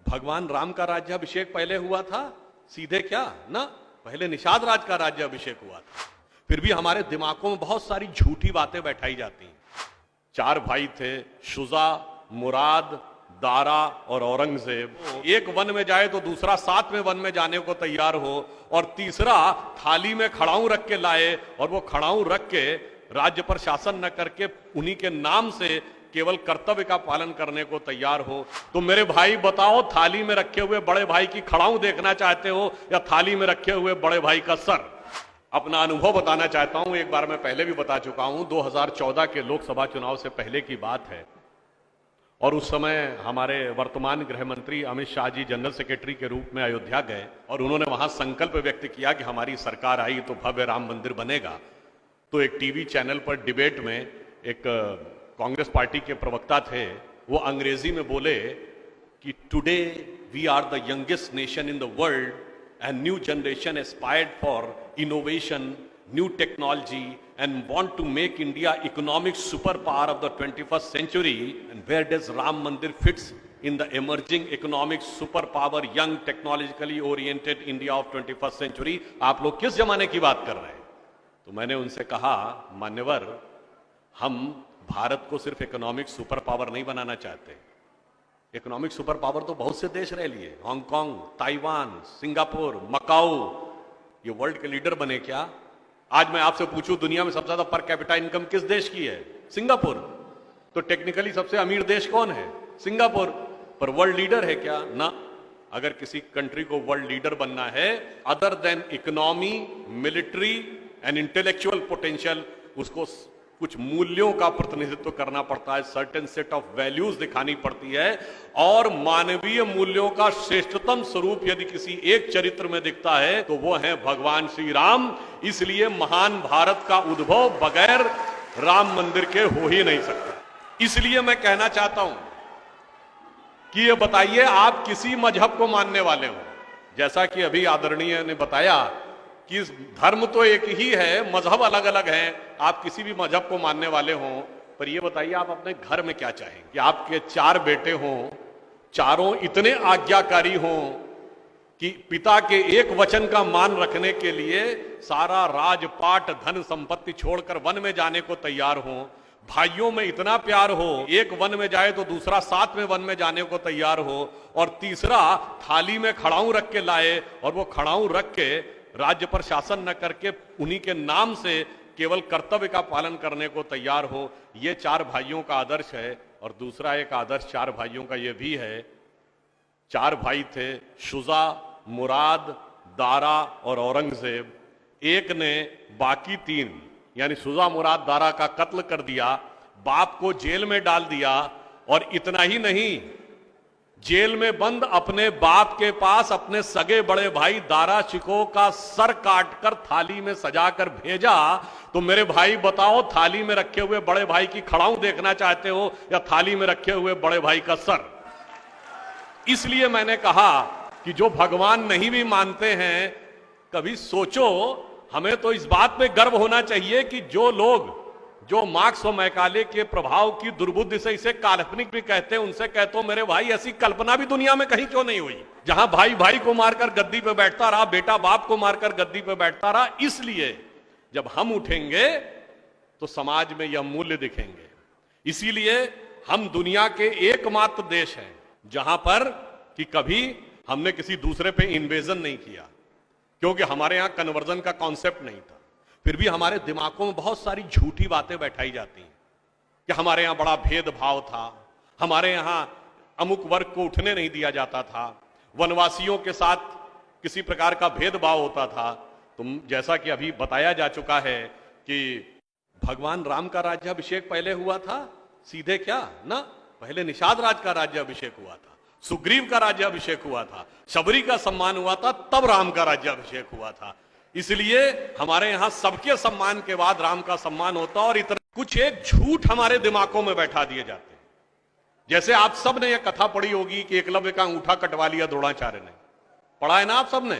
भगवान राम का राज्याभिषेक पहले हुआ था, सीधे क्या ना, पहले निषाद राज का राज्याभिषेक हुआ था। फिर भी हमारे दिमागों में बहुत सारी झूठी बातें बैठाई जाती हैं। 4 भाई थे, शुजा, मुराद, दारा और औरंगजेब। एक वन में जाए तो दूसरा 7वें वन में जाने को तैयार हो, और तीसरा थाली में खड़ाऊ रख के लाए, और वो खड़ाऊ रख के राज्य पर शासन न करके उन्हीं के नाम से केवल कर्तव्य का पालन करने को तैयार हो। तो मेरे भाई बताओ, थाली में रखे हुए बड़े भाई की खड़ाऊ देखना चाहते हो या थाली में रखे हुए बड़े भाई का सर? अपना अनुभव बताना चाहता हूं। एक बार मैं पहले भी बता चुका हूं, 2014 के लोकसभा चुनाव से पहले की बात है, और उस समय हमारे वर्तमान गृह मंत्री अमित शाह जी जनरल सेक्रेटरी के रूप में अयोध्या गए, और उन्होंने वहां संकल्प व्यक्त किया कि हमारी सरकार आई तो भव्य राम मंदिर बनेगा। तो एक टीवी चैनल पर डिबेट में एक कांग्रेस पार्टी के प्रवक्ता थे, वो अंग्रेजी में बोले कि today we are the youngest nation in the world and new generation aspired for innovation, new technology and want to make India economic superpower of the 21st century. And where does Ram Mandir fits in the emerging economic superpower, young technologically oriented India of 21st century? आप लोग किस जमाने की बात कर रहे हैं? तो मैंने उनसे कहा, मान्यवर, हम भारत को सिर्फ इकोनॉमिक सुपर पावर नहीं बनाना चाहते। इकोनॉमिक सुपर पावर तो बहुत से देश रह लिए, हांगकांग, ताइवान, सिंगापुर, मकाऊ, ये वर्ल्ड के लीडर बने क्या? आज मैं आपसे पूछूं, दुनिया में सबसे ज्यादा पर कैपिटा इनकम किस देश की है? सिंगापुर। तो टेक्निकली सबसे अमीर देश कौन है? सिंगापुर। पर वर्ल्ड लीडर है क्या? ना। अगर किसी कंट्री को वर्ल्ड लीडर बनना है, other than economy, military and intellectual potential, उसको कुछ मूल्यों का प्रतिनिधित्व करना पड़ता है, सर्टेन सेट ऑफ वैल्यूज दिखानी पड़ती है, और मानवीय मूल्यों का श्रेष्ठतम स्वरूप यदि किसी एक चरित्र में दिखता है तो वो है भगवान श्री राम। इसलिए महान भारत का उद्भव बगैर राम मंदिर के हो ही नहीं सकता। इसलिए मैं कहना चाहता हूं कि ये बताइए, आप किसी मजहब को मानने वाले हो? जैसा कि अभी आदरणीय ने बताया कि धर्म तो एक ही है, मजहब अलग अलग हैं, आप किसी भी मजहब को मानने वाले हों, पर ये बताइए आप अपने घर में क्या चाहेंगे? कि आपके 4 बेटे हों, चारों इतने आज्ञाकारी हों कि पिता के एक वचन का मान रखने के लिए सारा राजपाट, धन संपत्ति छोड़कर वन में जाने को तैयार हों, भाइयों में इतना प्यार हो, एक वन में जाए तो दूसरा 7वें वन में जाने को तैयार हो, और तीसरा थाली में खड़ाऊ रख के लाए, और वो खड़ाऊ रख के राज्य पर शासन न करके उन्हीं के नाम से केवल कर्तव्य का पालन करने को तैयार हो। ये 4 भाइयों का आदर्श है। और दूसरा एक आदर्श 4 भाइयों का ये भी है, 4 भाई थे, शुजा, मुराद, दारा और औरंगजेब। एक ने बाकी 3 यानी शुजा, मुराद, दारा का कत्ल कर दिया, बाप को जेल में डाल दिया, और इतना ही नहीं, जेल में बंद अपने बाप के पास अपने सगे बड़े भाई दारा शिकोह का सर काटकर थाली में सजाकर भेजा। तो मेरे भाई बताओ, थाली में रखे हुए बड़े भाई की खड़ाऊ देखना चाहते हो या थाली में रखे हुए बड़े भाई का सर? इसलिए मैंने कहा कि जो भगवान नहीं भी मानते हैं, कभी सोचो, हमें तो इस बात पे गर्व होना चाहिए कि जो लोग, जो मार्क्स और मैकाले के प्रभाव की दुर्बुद्धि से इसे काल्पनिक भी कहते हैं, उनसे कहते हो मेरे भाई, ऐसी कल्पना भी दुनिया में कहीं क्यों नहीं हुई जहां भाई भाई को मारकर गद्दी पे बैठता रहा, बेटा बाप को मारकर गद्दी पे बैठता रहा। इसलिए जब हम उठेंगे तो समाज में यह मूल्य दिखेंगे। इसीलिए हम दुनिया के एकमात्र देश हैं जहां पर कि कभी हमने किसी दूसरे पे इन्वेजन नहीं किया, क्योंकि हमारे यहां कन्वर्जन का कॉन्सेप्ट नहीं था। फिर भी हमारे दिमागों में बहुत सारी झूठी बातें बैठाई जाती हैं कि हमारे यहां बड़ा भेदभाव था, हमारे यहां अमुक वर्ग को उठने नहीं दिया जाता था, वनवासियों के साथ किसी प्रकार का भेदभाव होता था। तुम जैसा कि अभी बताया जा चुका है कि भगवान राम का राज्याभिषेक पहले हुआ था, सीधे क्या ना, पहले निषाद राज का राज्याभिषेक हुआ था, सुग्रीव का राज्याभिषेक हुआ था, शबरी का सम्मान हुआ था, तब राम का राज्याभिषेक हुआ था। इसलिए हमारे यहां सबके सम्मान के बाद राम का सम्मान होता, और इतना कुछ एक झूठ हमारे दिमागों में बैठा दिए जाते हैं। जैसे आप सब ने यह कथा पढ़ी होगी कि एकलव्य का अंगूठा कटवा लिया द्रोणाचार्य ने, पढ़ा है ना आप सब ने?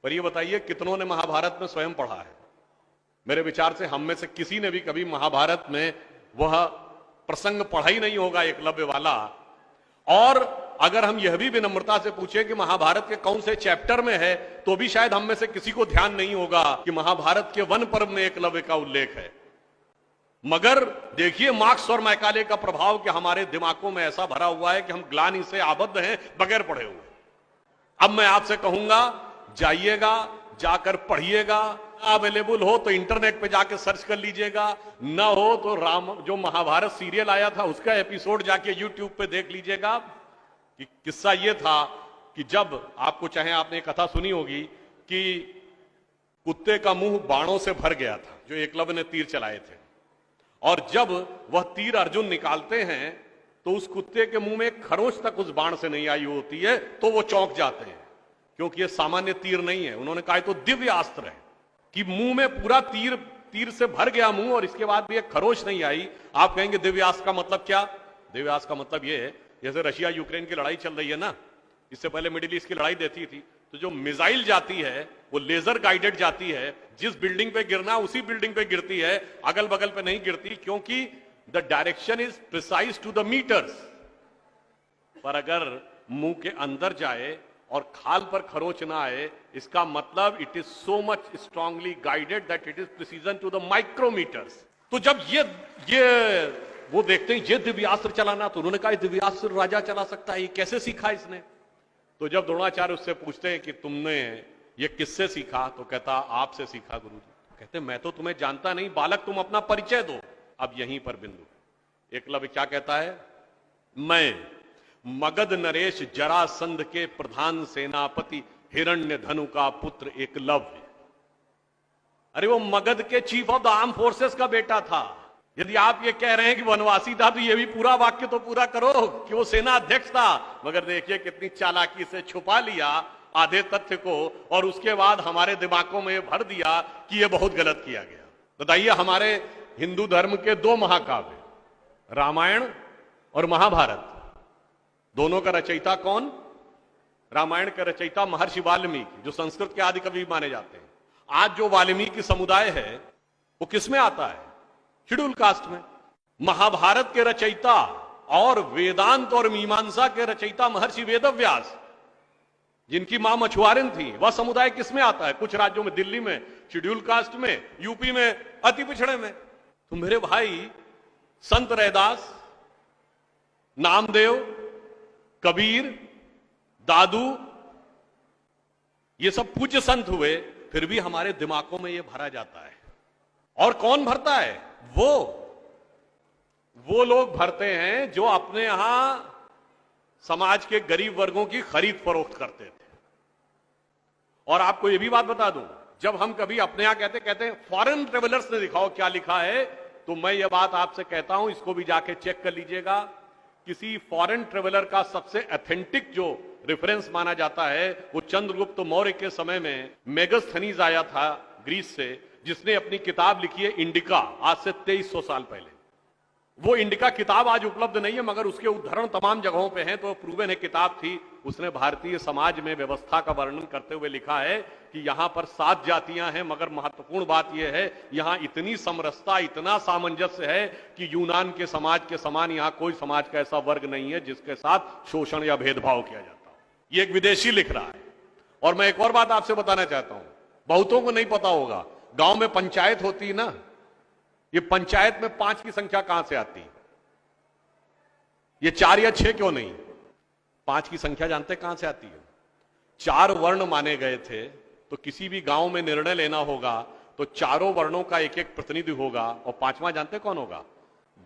पर ये बताइए, कितनों ने महाभारत में स्वयं पढ़ा है? मेरे विचार से हम में से किसी ने भी कभी महाभारत में वह प्रसंग पढ़ा ही नहीं होगा एकलव्य वाला। और अगर हम यह भी विनम्रता से पूछे कि महाभारत के कौन से चैप्टर में है, तो भी शायद हम में से किसी को ध्यान नहीं होगा कि महाभारत के वन पर्व में एकलव्य का उल्लेख है। मगर देखिए मार्क्स और मैकाले का प्रभाव कि हमारे दिमागों में ऐसा भरा हुआ है कि हम ग्लानि से आबद्ध हैं बगैर पढ़े हुए। अब मैं आपसे कहूंगा, जाइएगा, जाकर पढ़िएगा, अवेलेबल हो तो इंटरनेट पे जाके सर्च कर लीजिएगा, ना हो तो राम जो महाभारत सीरियल आया था उसका एपिसोड जाके यूट्यूब पे देख लीजिएगा। कि किस्सा ये था कि जब आपको चाहे आपने कथा सुनी होगी कि कुत्ते का मुंह बाणों से भर गया था जो एकलव्य ने तीर चलाए थे, और जब वह तीर अर्जुन निकालते हैं तो उस कुत्ते के मुंह में एक खरोंच तक उस बाण से नहीं आई होती है, तो वो चौंक जाते हैं क्योंकि ये सामान्य तीर नहीं है। उन्होंने कहा तो दिव्य अस्त्र है कि मुंह में पूरा तीर से भर गया मुंह और इसके बाद भी एक खरोंच नहीं आई। आप कहेंगे दिव्यास्त्र का मतलब क्या? दिव्यास्त्र का मतलब ये है, जैसे रशिया यूक्रेन की लड़ाई चल रही है ना, इससे पहले मिडिल ईस्ट की लड़ाई देती थी, तो जो मिसाइल जाती है वो लेजर गाइडेड जाती है, जिस बिल्डिंग पे गिरना उसी बिल्डिंग पे गिरती है, अगल बगल पे नहीं गिरती, क्योंकि the direction is precise to the metres. पर अगर मुंह के अंदर जाए और खाल पर खरोच ना आए, इसका मतलब it is so much strongly guided that it is precision to the micrometres. तो जब ये वो देखते हैं ये दिव्यास्त्र चलाना, तो उन्होंने कहा दिव्यास्त्र राजा चला सकता है, ये कैसे सीखा इसने? तो जब द्रोणाचार्य उससे पूछते हैं कि तुमने ये किससे सीखा, तो कहता आपसे सीखा गुरुजी। कहते मैं तो तुम्हें जानता नहीं बालक, तुम अपना परिचय दो। अब यहीं पर बिंदु। एकलव्य क्या कहता है? मैं मगध नरेश जरासंध के प्रधान सेनापति हिरण्यधनु का पुत्र एकलव्य। अरे वो मगध के chief of the arm forces का बेटा था। यदि आप ये कह रहे हैं कि वनवासी था, तो ये भी पूरा वाक्य तो पूरा करो कि वो सेना अध्यक्ष था। मगर देखिए कितनी चालाकी से छुपा लिया आधे तथ्य को, और उसके बाद हमारे दिमागों में भर दिया कि ये बहुत गलत किया गया। बताइए, हमारे हिंदू धर्म के दो महाकाव्य, रामायण और महाभारत, दोनों का रचयिता कौन? रामायण का रचयिता महर्षि वाल्मीकि, जो संस्कृत के आदि कवि माने जाते हैं। आज जो वाल्मीकि समुदाय है वो किसमें आता है? शेड्यूल कास्ट में। महाभारत के रचयिता और वेदांत और मीमांसा के रचयिता महर्षि वेदव्यास, जिनकी मां मछुआरिन थी, वह समुदाय किसमें आता है? कुछ राज्यों में, दिल्ली में शेड्यूल कास्ट में, यूपी में अति पिछड़े में। तो मेरे भाई, संत रैदास, नामदेव, कबीर, दादू, ये सब पूज्य संत हुए, फिर भी हमारे दिमागों में ये भरा जाता है। और कौन भरता है? वो लोग भरते हैं जो अपने यहां समाज के गरीब वर्गों की खरीद फरोख्त करते थे। और आपको यह भी बात बता दूं, जब हम कभी अपने यहां कहते हैं फॉरेन ट्रेवलर्स ने दिखाओ क्या लिखा है, तो मैं ये बात आपसे कहता हूं, इसको भी जाके चेक कर लीजिएगा। किसी फॉरेन ट्रेवलर का सबसे ऑथेंटिक जो रेफरेंस माना जाता है, वो चंद्रगुप्त मौर्य के समय में मेगस्थनीज आया था ग्रीस से, जिसने अपनी किताब लिखी है इंडिका, आज से 2300 साल पहले। वो इंडिका किताब आज उपलब्ध नहीं है, मगर उसके उदाहरण तमाम जगहों पे हैं, तो प्रूवन है किताब थी। उसने भारतीय समाज में व्यवस्था का वर्णन करते हुए लिखा है कि यहां पर 7 जातियां हैं, मगर महत्वपूर्ण बात यह है यहां इतनी समरसता, इतना सामंजस्य है कि यूनान के समाज के समान यहां कोई समाज का ऐसा वर्ग नहीं है जिसके साथ शोषण या भेदभाव किया जाता हो। ये एक विदेशी लिख रहा है। और मैं एक और बात आपसे बताना चाहता हूं, बहुतों को नहीं पता होगा, गांव में पंचायत होती है ना, ये पंचायत में 5 की संख्या कहां से आती है? ये 4 या 6 क्यों नहीं? 5 की संख्या जानते कहां से आती है? 4 वर्ण माने गए थे, तो किसी भी गांव में निर्णय लेना होगा तो चारों वर्णों का एक एक प्रतिनिधि होगा, और 5वां जानते कौन होगा?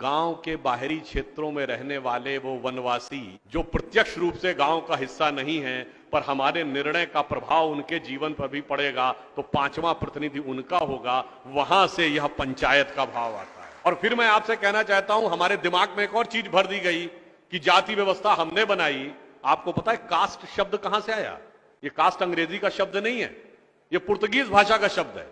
गांव के बाहरी क्षेत्रों में रहने वाले वो वनवासी जो प्रत्यक्ष रूप से गांव का हिस्सा नहीं है, पर हमारे निर्णय का प्रभाव उनके जीवन पर भी पड़ेगा, तो 5वां प्रतिनिधि उनका होगा। वहां से यह पंचायत का भाव आता है। और फिर मैं आपसे कहना चाहता हूं, हमारे दिमाग में एक और चीज भर दी गई कि जाति व्यवस्था हमने बनाई। आपको पता है कास्ट शब्द कहां से आया? ये कास्ट अंग्रेजी का शब्द नहीं है, ये पुर्तगीज भाषा का शब्द है।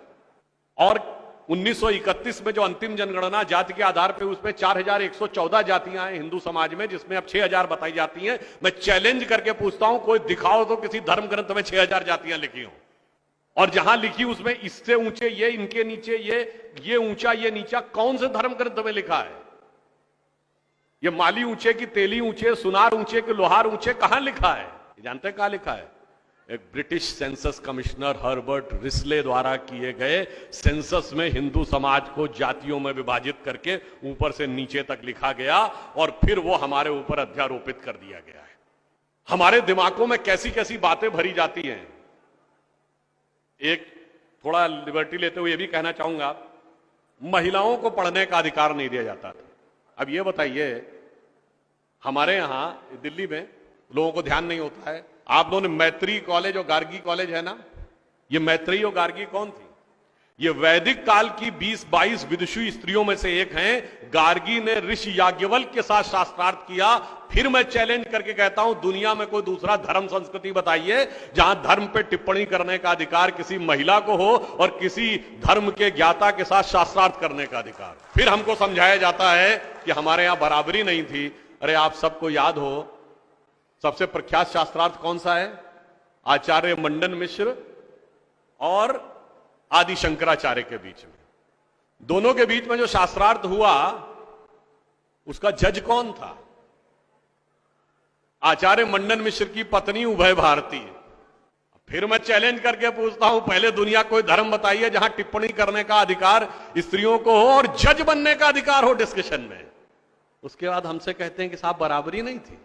और 1931 में जो अंतिम जनगणना जाति के आधार पर, उसमें 4114 जातियां हैं हिंदू समाज में, जिसमें अब 6000 बताई जाती हैं। मैं चैलेंज करके पूछता हूं, कोई दिखाओ तो किसी धर्म ग्रंथ में 6000 जातियां लिखी हो, और जहां लिखी उसमें इससे ऊंचे ये, इनके नीचे ये ऊंचा ये नीचा, कौन से धर्म ग्रंथ में लिखा है? ये माली ऊंचे की तेली ऊंचे, सुनार ऊंचे की लोहार ऊंचे, कहां लिखा है? जानते हैं कहां लिखा है? एक British census commissioner Herbert Risley द्वारा किए गए सेंसस में हिंदू समाज को जातियों में विभाजित करके ऊपर से नीचे तक लिखा गया और फिर वो हमारे ऊपर अध्यारोपित कर दिया गया है। हमारे दिमागों में कैसी कैसी बातें भरी जाती हैं। एक थोड़ा लिबर्टी लेते हुए यह भी कहना चाहूंगा, महिलाओं को पढ़ने का अधिकार नहीं दिया जाता था। अब ये बताइए, हमारे यहां दिल्ली में लोगों को ध्यान नहीं होता है, आप लोगों ने मैत्री कॉलेज और गार्गी कॉलेज है ना, ये मैत्री और गार्गी कौन थी? ये वैदिक काल की 20-22 विदुषी स्त्रियों में से एक हैं। गार्गी ने ऋषि याज्ञवल्क्य के साथ शास्त्रार्थ किया। फिर मैं चैलेंज करके कहता हूं, दुनिया में कोई दूसरा धर्म संस्कृति बताइए जहां धर्म पे टिप्पणी करने का अधिकार किसी महिला को हो और किसी धर्म के ज्ञाता के साथ शास्त्रार्थ करने का अधिकार। फिर हमको समझाया जाता है कि हमारे यहां बराबरी नहीं थी। अरे आप सबको याद हो, सबसे प्रख्यात शास्त्रार्थ कौन सा है? आचार्य मंडन मिश्र और आदि शंकराचार्य के बीच में। दोनों के बीच में जो शास्त्रार्थ हुआ, उसका जज कौन था? आचार्य मंडन मिश्र की पत्नी उभय भारती। फिर मैं चैलेंज करके पूछता हूं, पहले दुनिया कोई धर्म बताइए जहां टिप्पणी करने का अधिकार स्त्रियों को हो और जज बनने का अधिकार हो डिस्कशन में। उसके बाद हमसे कहते हैं कि साहब बराबरी नहीं थी।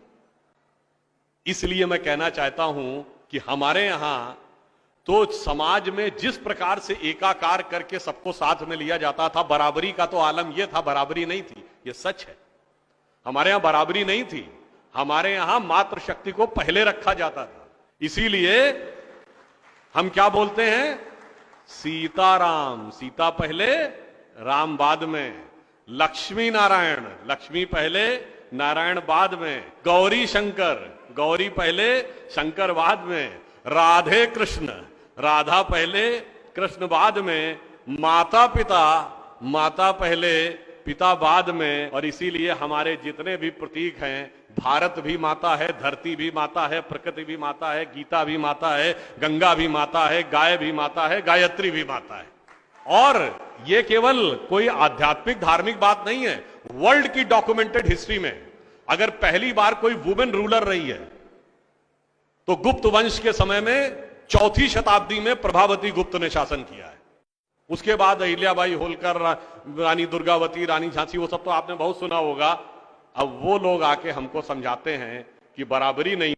इसलिए मैं कहना चाहता हूं कि हमारे यहां तो समाज में जिस प्रकार से एकाकार करके सबको साथ में लिया जाता था, बराबरी का तो आलम यह था, बराबरी नहीं थी। यह सच है, हमारे यहां बराबरी नहीं थी। हमारे यहां मातृशक्ति को पहले रखा जाता था। इसीलिए हम क्या बोलते हैं? सीताराम, सीता पहले राम बाद में। लक्ष्मी नारायण, लक्ष्मी पहले नारायण बाद में। गौरी शंकर, गौरी पहले शंकर बाद में। राधे कृष्ण, राधा पहले कृष्ण बाद में। माता पिता, माता पहले पिता बाद में। और इसीलिए हमारे जितने भी प्रतीक हैं, भारत भी माता है, धरती भी माता है, प्रकृति भी माता है, गीता भी माता है, गंगा भी माता है, गाय भी माता है, गायत्री भी माता है। और ये केवल कोई आध्यात्मिक धार्मिक बात नहीं है। वर्ल्ड की डॉक्यूमेंटेड हिस्ट्री में अगर पहली बार कोई वुमेन रूलर रही है तो गुप्त वंश के समय में 4वीं शताब्दी में प्रभावती गुप्त ने शासन किया है। उसके बाद अहिल्याबाई होलकर, रानी दुर्गावती, रानी झांसी, वो सब तो आपने बहुत सुना होगा। अब वो लोग आके हमको समझाते हैं कि बराबरी नहीं